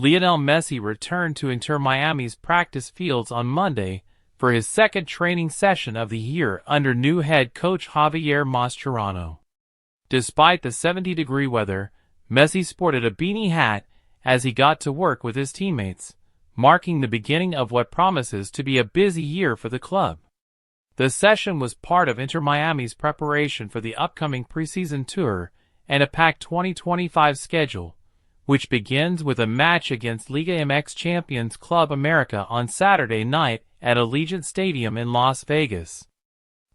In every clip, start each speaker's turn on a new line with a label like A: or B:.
A: Lionel Messi returned to Inter Miami's practice fields on Monday for his second training session of the year under new head coach Javier Mascherano. Despite the 70-degree weather, Messi sported a beanie hat as he got to work with his teammates, marking the beginning of what promises to be a busy year for the club. The session was part of Inter Miami's preparation for the upcoming preseason tour and a packed 2025 schedule, which begins with a match against Liga MX champions Club America on Saturday night at Allegiant Stadium in Las Vegas.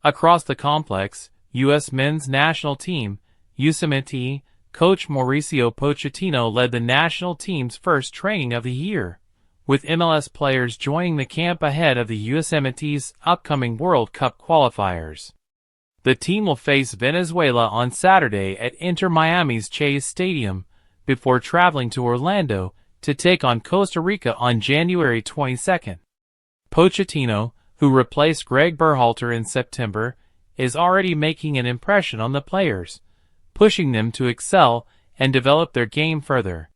A: Across the complex, U.S. men's national team, USMNT, coach Mauricio Pochettino led the national team's first training of the year, with MLS players joining the camp ahead of the USMNT's upcoming World Cup qualifiers. The team will face Venezuela on Saturday at Inter Miami's Chase Stadium, before traveling to Orlando to take on Costa Rica on January 22. Pochettino, who replaced Greg Berhalter in September, is already making an impression on the players, pushing them to excel and develop their game further.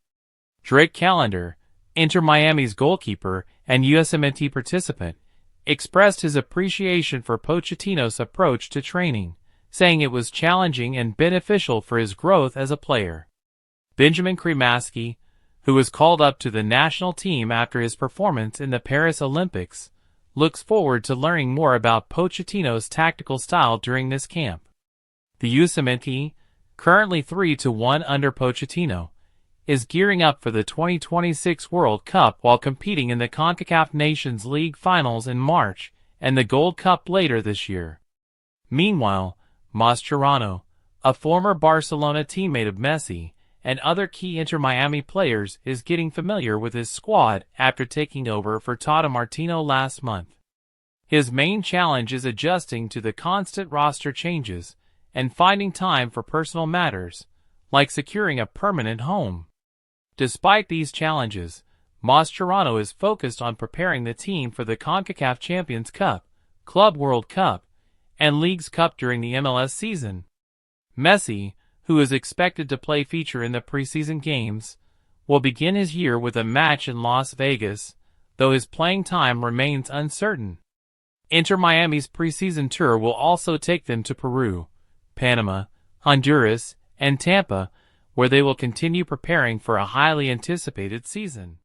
A: Drake Callender, Inter Miami's goalkeeper and USMNT participant, expressed his appreciation for Pochettino's approach to training, saying it was challenging and beneficial for his growth as a player. Benjamin Cremaschi, who was called up to the national team after his performance in the Paris Olympics, looks forward to learning more about Pochettino's tactical style during this camp. The USMNT, currently 3-1 under Pochettino, is gearing up for the 2026 World Cup while competing in the Concacaf Nations League finals in March and the Gold Cup later this year. Meanwhile, Mascherano, a former Barcelona teammate of Messi, and other key Inter Miami players, is getting familiar with his squad after taking over for Tata Martino last month. His main challenge is adjusting to the constant roster changes and finding time for personal matters, like securing a permanent home. Despite these challenges, Mascherano is focused on preparing the team for the CONCACAF Champions Cup, Club World Cup, and Leagues Cup during the MLS season. Messi, who is expected to play feature in the preseason games, will begin his year with a match in Las Vegas, though his playing time remains uncertain. Inter Miami's preseason tour will also take them to Peru, Panama, Honduras, and Tampa, where they will continue preparing for a highly anticipated season.